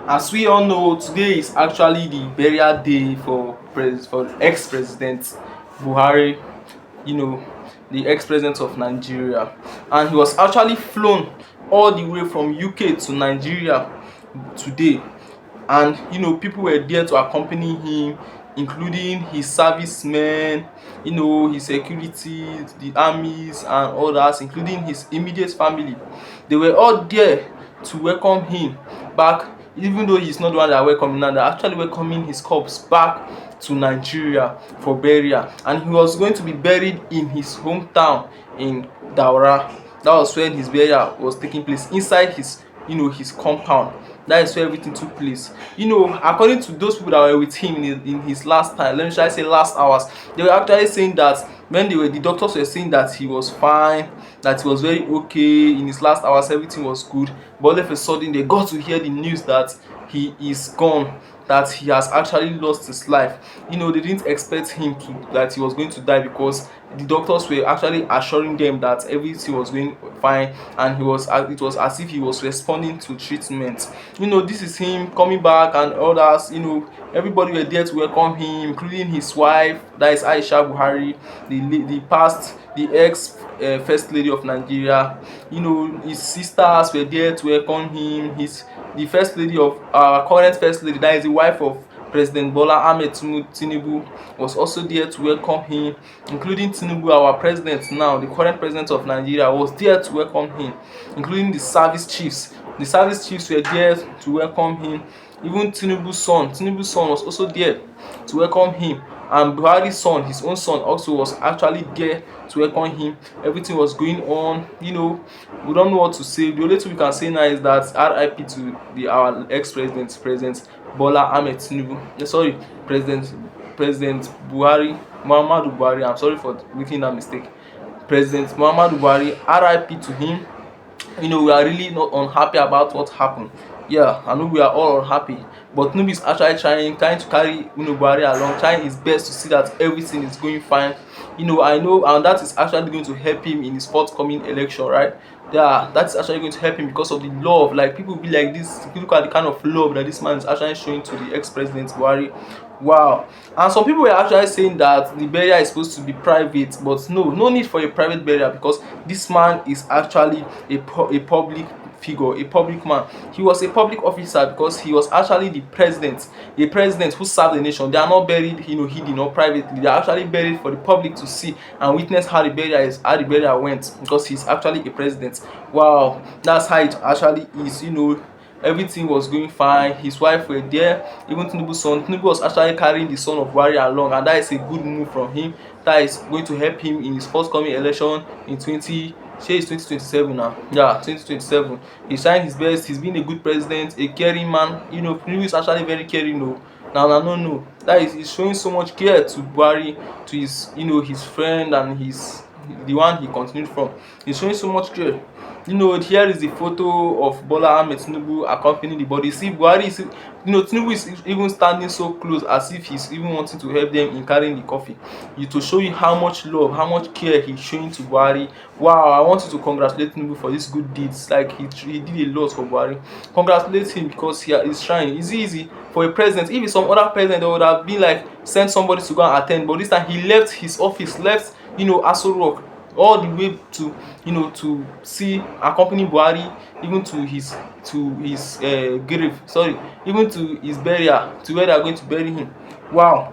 As we all know, today is actually the burial day for ex-president Buhari, you know, the ex-president of Nigeria, and he was actually flown all the way from UK to Nigeria today. And people were there to accompany him, including his servicemen, his security, the armies and others, including his immediate family. They were all there to welcome him back. Even though he's not the one that welcoming now, they're actually welcoming his corpse back to Nigeria for burial, and he was going to be buried in his hometown in Daura. That was when his burial was taking place, inside his compound. That is where everything took place. According to those people that were with him in his last time, let me try say last hours, they were actually saying that when the doctors were saying that he was fine, that he was very okay in his last hours, everything was good. But all of a sudden, they got to hear the news that he is gone, that he has actually lost his life. They didn't expect him to that he was going to die, because the doctors were actually assuring them that everything was going fine, and it was as if he was responding to treatment. This is him coming back and others. Everybody were there to welcome him, including his wife, that is Aisha Buhari, the ex first lady of Nigeria. His sisters were there to welcome him. The first lady of our current first lady, that is the wife of President Ahmed Tinubu, was also there to welcome him, including Tinubu, our president now, the current president of Nigeria, was there to welcome him, including the service chiefs. The service chiefs were there to welcome him. Even Tinubu's son was also there to welcome him, and Buhari's son, his own son, also was actually there to welcome him. Everything was going on. We don't know what to say. The only thing we can say now is that RIP to our ex-president, President Bola Ahmed Tinubu. Sorry, President Buhari, Muhammadu Buhari. I'm sorry for making that mistake. President Muhammadu Buhari, RIP to him. We are really not unhappy about what happened. Yeah, I know we are all unhappy, but Tinubu is actually trying to carry Buhari along, trying his best to see that everything is going fine. I know, and that is actually going to help him in his forthcoming election, right? Yeah, that's actually going to help him because of the love. Like, people be like this, look at the kind of love that this man is actually showing to the ex-president Buhari. Wow. And some people were actually saying that the burial is supposed to be private, but no need for a private burial, because this man is actually a public figure, a public man. He was a public officer because he was actually the president, a president who served the nation. They are not buried, hidden or privately. They are actually buried for the public to see and witness how the burial went, because he's actually a president. Wow, that's how it actually is. Everything was going fine. His wife were there. Even Tinubu was actually carrying the son of Buhari along, and that is a good move from him. That is going to help him in his forthcoming election in 2027 now. Yeah, 2027. He's trying his best. He's been a good president, a caring man. Tinubu is actually very caring. No. That is, he's showing so much care to Buhari, to his friend, and the one he continued from. He's showing so much care. Here is the photo of Bola Ahmed Tinubu accompanying the body. See, Buhari is, Tinubu is even standing so close, as if he's even wanting to help them in carrying the coffin. To show you how much love, how much care he's showing to Buhari. Wow, I want you to congratulate Tinubu for these good deeds. Like, he did a lot for Buhari. Congratulate him, because he is trying. It's easy for a president. If it's some other president, they would have been like, send somebody to go and attend. But this time, he left his office, left Aso Rock, all the way to see, accompany Buhari even to his grave, even to his burial, to where they are going to bury him. Wow.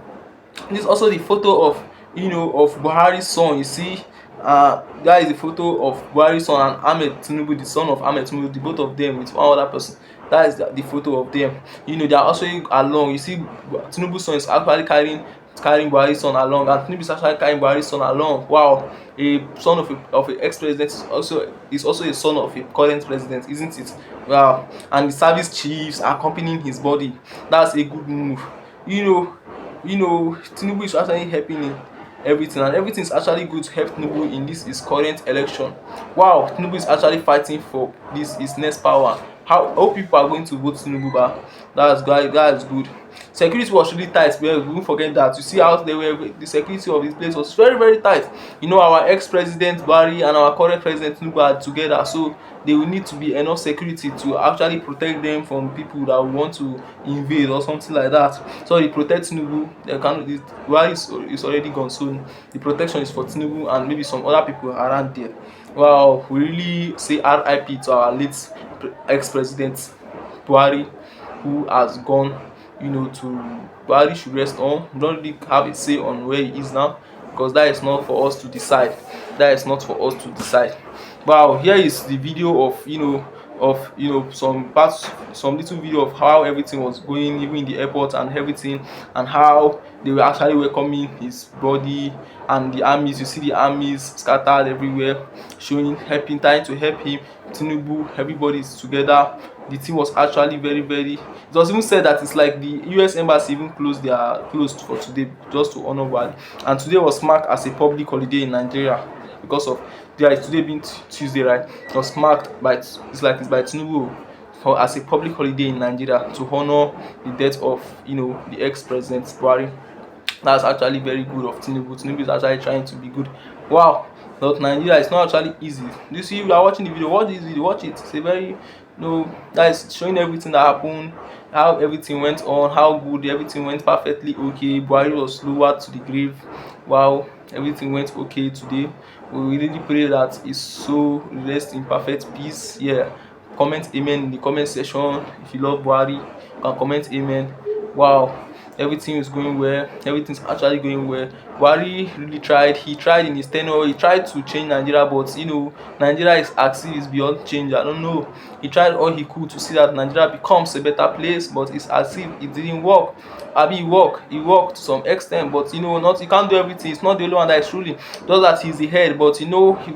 This is also the photo of Buhari's son. You see, that is the photo of Buhari's son and Ahmed Tinubu, the son of Ahmed Tinubu, the both of them with one other person. That is the photo of them. They are also along. You see, Tinubu's son is actually carrying Buhari's son along, and Tinubu is actually carrying Buhari's son along. Wow, a son of an ex-president is also a son of a current president, isn't it? Wow, and the service chiefs accompanying his body. That's a good move. Tinubu is actually helping in everything, and everything is actually good to help Tinubu in this his current election. Wow, Tinubu is actually fighting for his next power. How people are going to vote Tinubu back. That's good. security was really tight. We won't forget that. You see how the security of this place was very, very tight. You know, our ex-president Buhari and our current president Tinubu are together, so there will need to be enough security to actually protect them from people that want to invade or something like that. So they protect Tinubu. Buhari is already gone, so the protection is for Tinubu and maybe some other people around there. Wow, we really say RIP to our late ex-president Buhari, who has gone. You know, to Buhari should rest on. We don't really have a say on where he is now, because that is not for us to decide. That is not for us to decide. Wow, here is the video of some little video of how everything was going, even in the airport and everything, and how they were actually welcoming his body, and the armies. You see the armies scattered everywhere, trying to help him. Tinubu, everybody is together. The team was actually very, very. It was even said that it's like the US embassy even closed for today, just to honor Buhari. And today was marked as a public holiday in Nigeria because of today being Tuesday, right? It was marked by by Tinubu as a public holiday in Nigeria to honor the death of the ex-president Buhari. That's actually very good of Tinubu. Tinubu is actually trying to be good. Wow, but Nigeria is not actually easy. You see, you are watching the video. Watch this video. Watch it. It's a very that is showing everything that happened, how everything went on, how good everything went perfectly okay. Buhari was lowered to the grave. Wow, everything went okay today. We really pray that his soul rest in perfect peace. Yeah, comment amen in the comment section. If you love Buhari, you can comment amen. Wow, everything is going well. Everything's actually going well. Buhari really tried. He tried in his tenure. He tried to change Nigeria, but Nigeria is actually beyond change. I don't know. He tried all he could to see that Nigeria becomes a better place, but it's as if it didn't work. He worked to some extent, but not, you can't do everything. It's not the only one that is ruling. Just that he's the head, but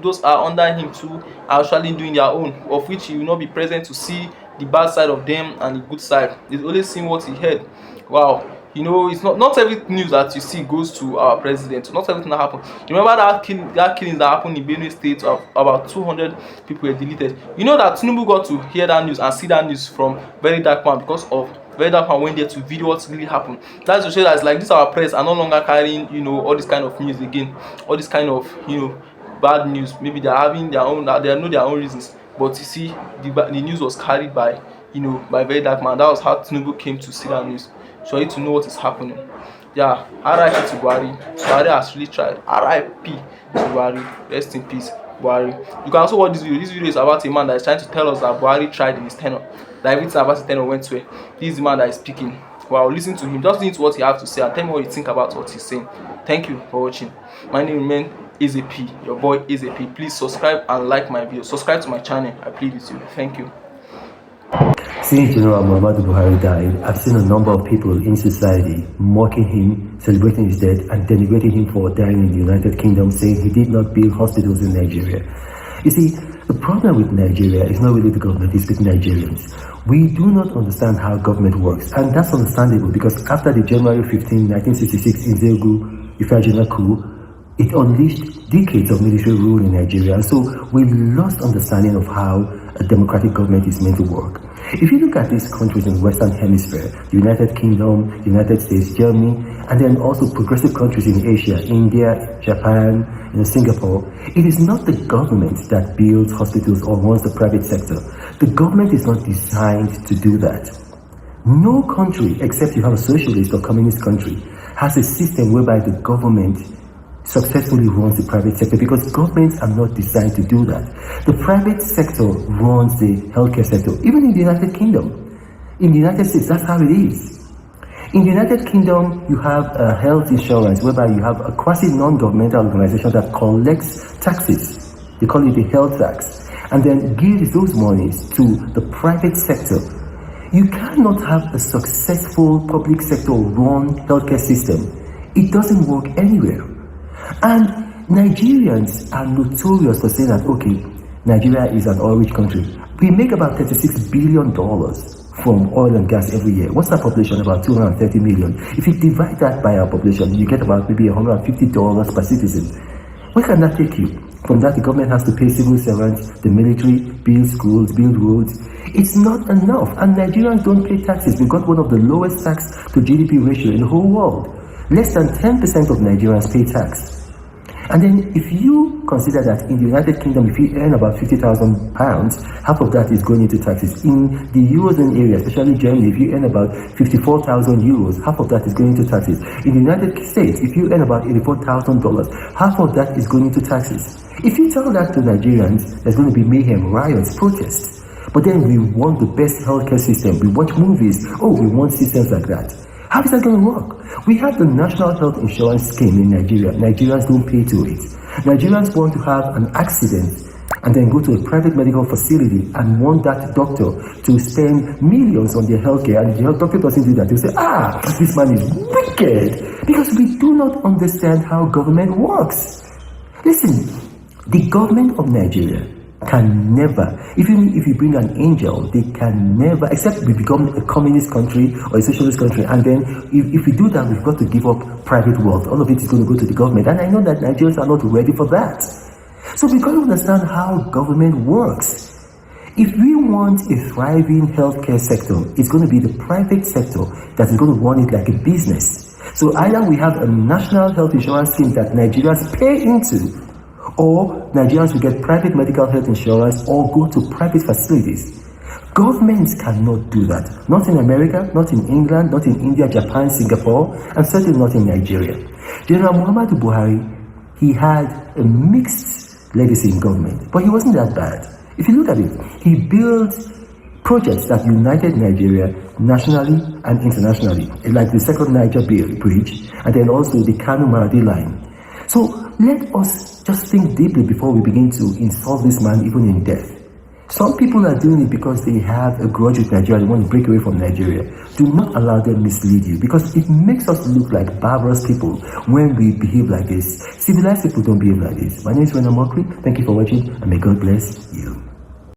those are under him too are actually doing their own, of which he will not be present to see the bad side of them and the good side. He's only seeing what he heard. Wow. It's not every news that you see goes to our president. Not everything that happened. Remember that killing that happened in Benue State of about 200 people were deleted. You know that Tinubu got to hear that news and see that news from Very Dark Man, because of Very Dark Man went there to video what really happened. That's to show that it's like this our press are no longer carrying all this kind of news again, all this kind of bad news. Maybe they're having their own, they know their own reasons, but you see the news was carried by by Very Dark Man. That was how Tinubu came to see that news, so you to know what is happening. Yeah, RIP to Buhari. Buhari has really tried. RIP to Buhari. Rest in peace, Buhari. You can also watch this video. This video is about a man that is trying to tell us that Buhari tried in his tenure. That everything about his tenure went well. This is the man that is speaking. Wow, listen to him. Just listen to what he has to say and tell me what you think about what he's saying. Thank you for watching. My name remains AZP. Your boy AZP. Please subscribe and like my video. Subscribe to my channel. I plead with you. Thank you. Since General Muhammadu Buhari died, I've seen a number of people in society mocking him, celebrating his death, and denigrating him for dying in the United Kingdom, saying he did not build hospitals in Nigeria. You see, the problem with Nigeria is not really the government, it's with Nigerians. We do not understand how government works, and that's understandable because after the January 15, 1966 Nzegu Ifeanyi coup, it unleashed decades of military rule in Nigeria, so we lost understanding of how a democratic government is meant to work. If you look at these countries in the Western Hemisphere, the United Kingdom, the United States, Germany, and then also progressive countries in Asia, India, Japan, Singapore, it is not the government that builds hospitals or runs the private sector. The government is not designed to do that. No country, except you have a socialist or communist country, has a system whereby the government successfully runs the private sector, because governments are not designed to do that. The private sector runs the healthcare sector, even in the United Kingdom. In the United States, that's how it is. In the United Kingdom, you have a health insurance whereby you have a quasi-non-governmental organization that collects taxes. They call it the health tax, and then gives those monies to the private sector. You cannot have a successful public sector run healthcare system. It doesn't work anywhere. And Nigerians are notorious for saying that, okay, Nigeria is an oil-rich country. We make about $36 billion from oil and gas every year. What's our population? About 230 million. If you divide that by our population, you get about maybe $150 per citizen. Where can that take you? From that, the government has to pay civil servants, the military, build schools, build roads. It's not enough. And Nigerians don't pay taxes. We've got one of the lowest tax to GDP ratio in the whole world. Less than 10% of Nigerians pay tax. And then if you consider that in the United Kingdom, if you earn about £50,000, half of that is going into taxes. In the Eurozone area, especially Germany, if you earn about €54,000, half of that is going into taxes. In the United States, if you earn about $84,000, half of that is going into taxes. If you tell that to Nigerians, there's going to be mayhem, riots, protests. But then we want the best healthcare system. We watch movies. Oh, we want systems like that. How is that going to work? We have the National Health Insurance Scheme in Nigeria. Nigerians don't pay to it. Nigerians want to have an accident and then go to a private medical facility and want that doctor to spend millions on their healthcare, and the doctor doesn't do that. They'll say, this man is wicked, because we do not understand how government works. Listen, the government of Nigeria can never, even if you bring an angel, they can never, except we become a communist country or a socialist country, and then if we do that, we've got to give up private wealth. All of it is going to go to the government, and I know that Nigerians are not ready for that. So we've got to understand how government works. If we want a thriving healthcare sector, it's going to be the private sector that is going to run it like a business. So either we have a national health insurance scheme that Nigerians pay into, or Nigerians will get private medical health insurance or go to private facilities. Governments cannot do that. Not in America, not in England, not in India, Japan, Singapore, and certainly not in Nigeria. General Muhammadu Buhari, he had a mixed legacy in government, but he wasn't that bad. If you look at it, he built projects that united Nigeria nationally and internationally, like the second Niger Bridge, and then also the Kano-Maradi line. So let us just think deeply before we begin to insult this man even in death. Some people are doing it because they have a grudge with Nigeria, they want to break away from Nigeria. Do not allow them mislead you, because it makes us look like barbarous people when we behave like this. Civilized people don't behave like this. My name is Rena Mokri. Thank you for watching, and may God bless you.